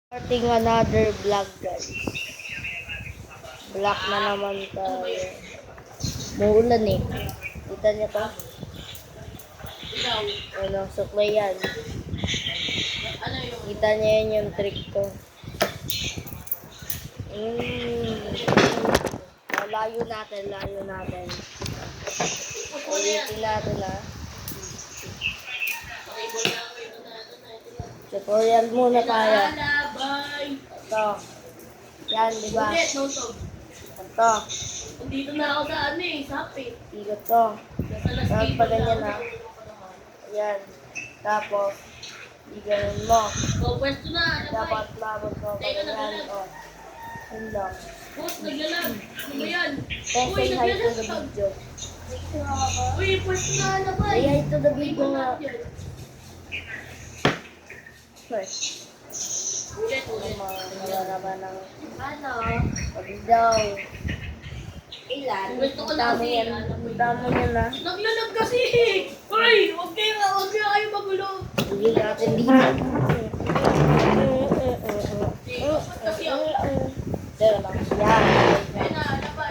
Starting another vlog, guys. Vlog na naman tayo. Maulan eh. Kita niyo to? Ano, suklay yan. Kita niyo yan yung trick ko. Layo natin, layo natin. Ulitin natin ha. Tutorial muna tayo. Ito. Yan, di ba? Ito. Dito na ako sa ano eh, sapit. Ikot to. Tapos pa ganyan ha. Yan. Tapos, iganon mo. O, pwesto na, ano ba? Dapat labot mo pa ganyan. O. Yun lang. Boss, naglalag. Ano ba yan? Then say hi to the video. Uy, pwesto na, ano ba? Say hi to the video nga. First. Wala ba ng Ano? pag-daw. Ilan? Pwesto ko lang Dami kasi. yan. Dami yan ha. Naglalag kasi. Uy, huwag kayo magulo. Hindi natin dito. Kasi ako. Dito lang. Yan. Ayun na, ano ba?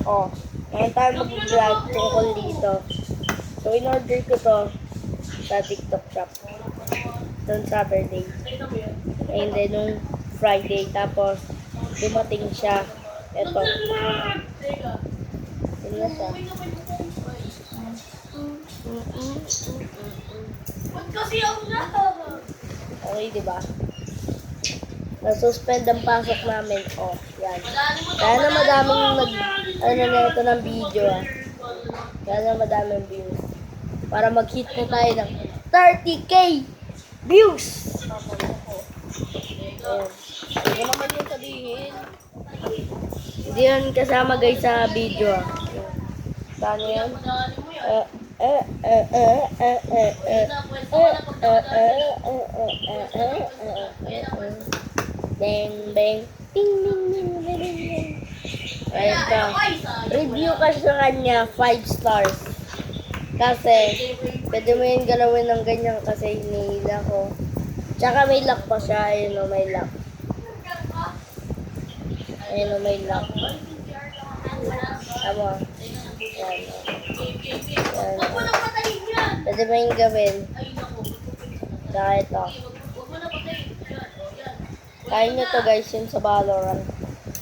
Oh, ngayon tayo mag-vlog tungkol dito. So, in-order ko to sa TikTok shop. Noong Saturday. Ito mo yun. And then, nung Friday. Tapos, dumating siya. Ito. Teka. Yun na siya. Uy, naman yung Huwag kasi ako na. Okay, di ba? Na-suspend ang pasok namin. Oh, yan. Madali mo to. Kaya na madaming madali mo. na ito ng video ah. Kaya na madaming views. Para mag-hit na tayo ng 30k views! Ayan. Hindi naman yung sabihin. Hindi yan kasama guys sa video ah. Paano yan? Madali mo yan. Bang, bang. Ding, ding, ding, ding, ding. Ayun ka. Review ka sa kanya, 5 stars. Kasi, pwede mo yung galawin ng ganyan kasi hinihila ko. Tsaka may lock pa siya. Ayun o, may lock. Ayun o, may lock. Tama. Yan. Huwag mo nang patayin yan. Pwede mo yung gawin. Ay, naku. Tsaka ito. Huwag mo nang patayin. Yan, yan. Kaya nyo to guys, yun sa Valorant.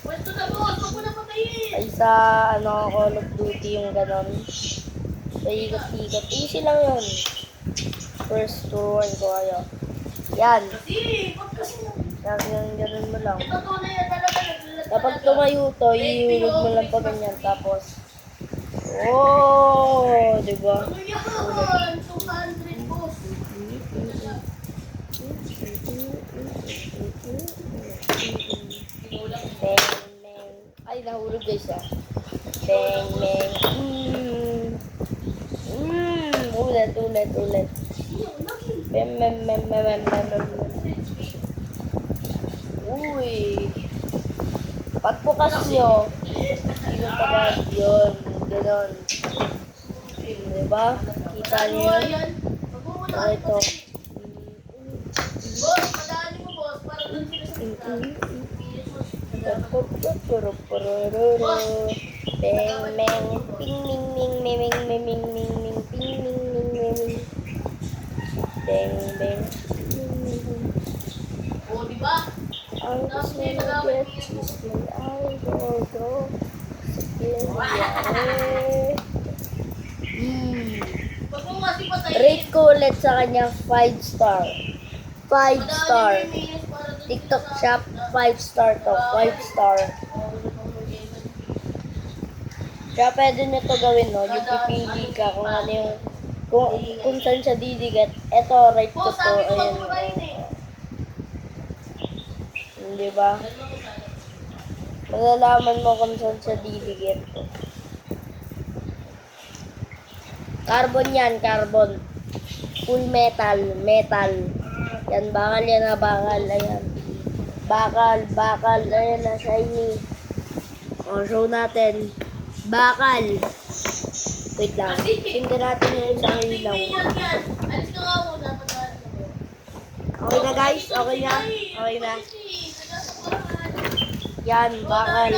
Pwesto na boss, huwag mo nang patayin. Ay sa ano, Call of Duty yung ganon. Sa ikot-ikot. Easy lang yun. First turuan ko kayo. Yan. Kasi, huwag kasi na. Yan, ganun mo lang. Ito tunay na talaga. Naglalat Kapag tumayo to, ihulog mo lang pa ganyan. Tapos, oh, diba? Ano yan? 200 boss. Bang, bang. Ay, nahulog guys ah. Bang, bang. Ulit. Bam, bam, bam, bam, bam, bam. Uy. Pagbukas nyo, sino pa ba yun? Ganon. Diba? Kita nyo Ano yun? yan? Huwag mo muna Ah, ito. Boss, madali mo boss. Para doon sila sa kita. Bang, bang. Ping, ming, ming, ming, ming, ming, ming, ming, ming, ping, ming, ming, ming, ming. Bang, bang. O, diba? Ang gusto mo get is my idol, bro. Huwag mo kasi patayin. Rate ko ulit sa kanya 5 star. 5 star. Madali mo yung minutes para doon TikTok shop, 5 star to. 5 star. Kaya pwede nyo to gawin, no? Yung pipili ka kung ano yung... Kung saan siya didigat. Eto, rate ko Boss, to. sabi ko Ayan. wag mo kayo eh. Hindi ba? Malalaman mo kung saan siya didigat. Carbon yan, carbon. Full metal, metal. Yan, bakal yan na, bakal. Ayan. Bakal. Ayan na, shiny. O, show natin. Bakal. Wait lang. Tingnan natin yung isang ilaw. Yan. Alis ka nga muna. Pag-aalis ka. Okay na guys, okay na. Okay na. Yan, bakal.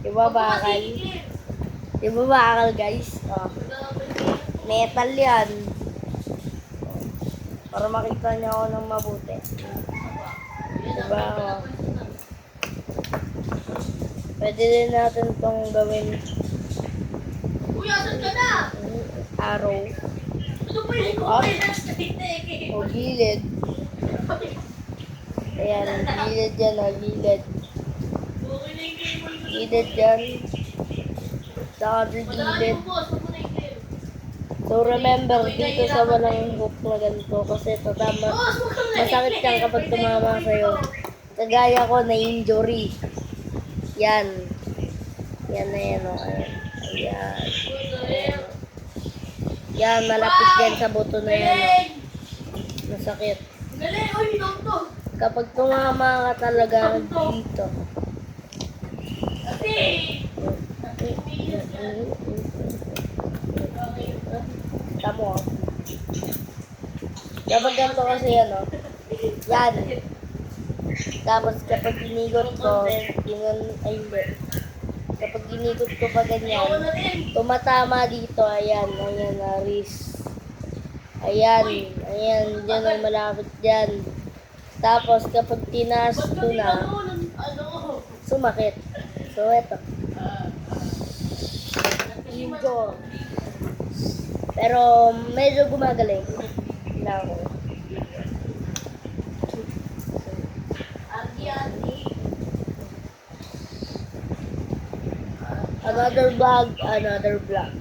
Diba bakal? Diba bakal guys? Oh. Metal yan. Para makita niyo ako ng mabuti. Diba? Oh. Pwede din natin itong gawin Kuya, saan ka na? arrow Ano ba yung kuya? o gilid. Ayan, gilid yan o, gilid. Gilid yan. Saka sa gilid. So remember, dito sa walang hook na ganito kasi tatama. Masakit yan kapag tumama sa'yo. Kagaya ko na injury. Yan. Yan na yan o. Ayan. Ayan. Ayan. Yan, malapit yan sa buto na yan. Masakit. Galing, oy, doktor. Kapag tumama ka talaga dito. Kasi, Tamo. Kapag ganito kasi yan o. Yan. Tapos kapag inigot ko, ay hindi. Kapag inigot ko pa ganyan, tumatama dito, ayan, ayan, wrist. Ayan, ayan, dyan ang malapit dyan. Tapos kapag tinaas ko na, sumakit. So, eto. Injure. Pero medyo gumagaling na ako. Another vlog, another vlog.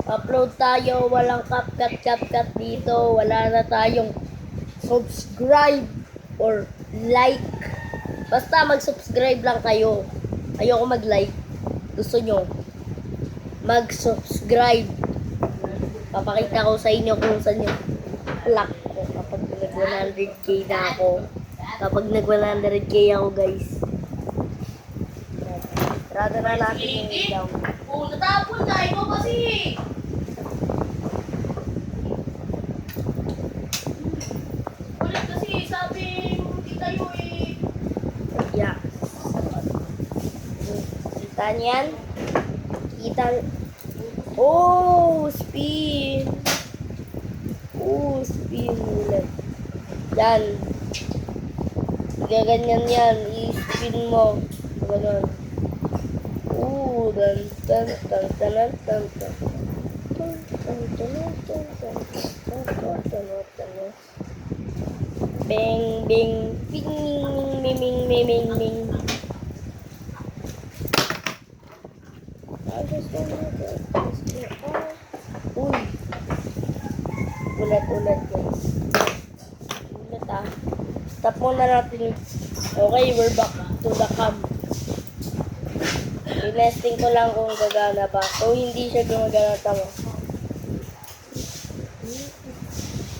Upload tayo, walang cut dito, wala na tayong subscribe or like. Basta mag-subscribe lang kayo. Ayoko mag-like. Gusto nyo mag-subscribe. Papakita ko sa inyo kung saan yung clock ko kapag nag-100k na ako. Kapag nag-100k ako guys. Rada na natin yung ilaw. oh, natapon na. Ikaw kasi. Ulit kasi, sabi, hindi tayo eh. Yeah. Kita niyan? Kita. Oh, spin. Oh, spin ulit. Yan. Gaganyan yan. I-spin mo. Ganon. Dan dan dan dan dan dan. Bing bing bing ming ming ming ming ming. Uy. Ulat guys. Ulat ah. Stop muna natin. Okay, we're back to the camp. Tinesting ko lang kung gagana ba. Kung hindi siya gumagana, tama.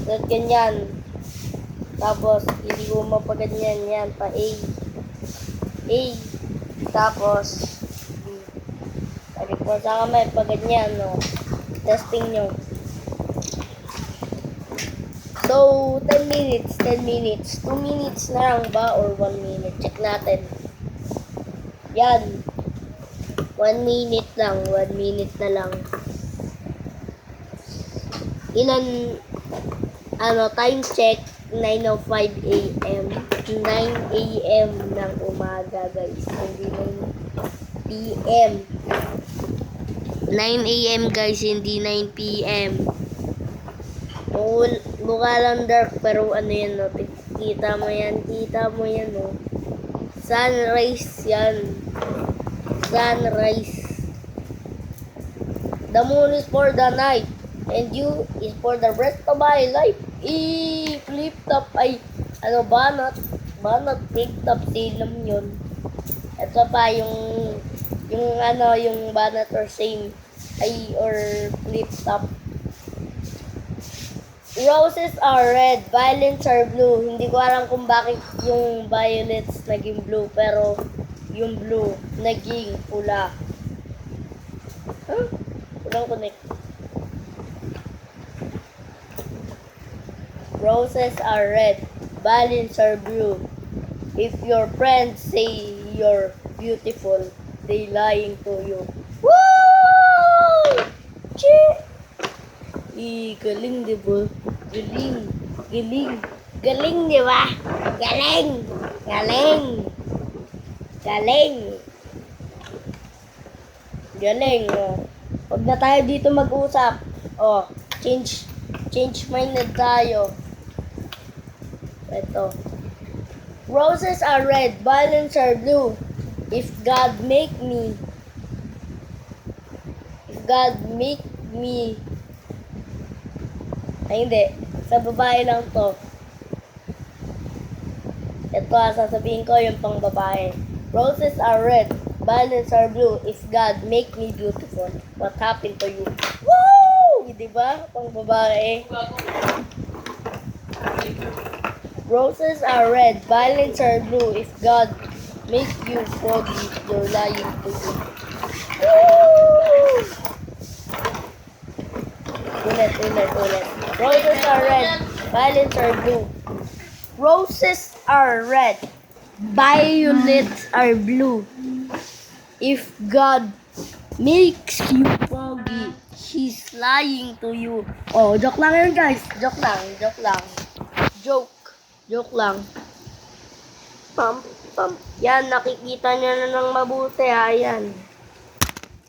At ganyan. Tapos, hindi ko mapaganyan yan. Pa A. A. Tapos, tarik mo sa kamay. Pa ganyan, no. Testing nyo. So, 10 minutes. 10 minutes. 2 minutes na lang ba? Or 1 minute? Check natin. Yan. 1 minute lang. 1 minute na lang. Ilan, time check, 9:05 a.m. 9 a.m. ng umaga, guys. Hindi 9 p.m. 9 a.m. guys, hindi 9 p.m. Mukha lang dark, pero ano yan, no? Kita mo yan, no? Sunrise yan. Sunrise. The moon is for the night, and you is for the rest of my life. Flip top ay banat flip top silam yun. Ito pa yung banat or same ay or flip top. Roses are red, violets are blue. Hindi ko alam kung bakit yung violets naging blue, pero yung blue naging pula. Huh? Walang connect. Roses are red, violets are blue. If your friends say you're beautiful, they lying to you. Woo! Chee! Galing, di ba? Galing. Galing. Galing, di ba? Galing. Galing. Galing. Galing, oh. Huwag na tayo dito mag-usap. Oh, change mind na tayo. Ito. Roses are red, violets are blue. If God make me ay hindi, sa babae lang to. Ito sasabihin ko yung pang babae. Roses are red, violets are blue. If God make me beautiful, what happened to you? Woo! Diba? Pang babae. Roses are red, violets are blue. If God make you foggy, you're lying to you. Woo! Ulit. Roses are red, violets are blue. Roses are red, violets are blue. If God makes you foggy, He's lying to you. Oh, joke lang yun guys. Joke lang. Joke lang. Pam. Yan, nakikita niya na ng mabuti ha. Yan.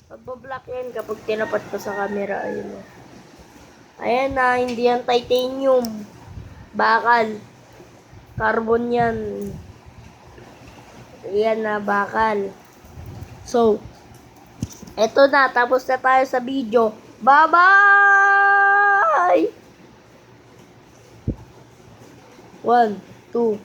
Magbablock yan kapag tinapat ko sa camera. Ayun o. Ayan na, hindi yan titanium. Bakal. Carbon yan. Ayan na, bakal. So, eto na. Tapos na tayo sa video. Bye-bye! 1, 2,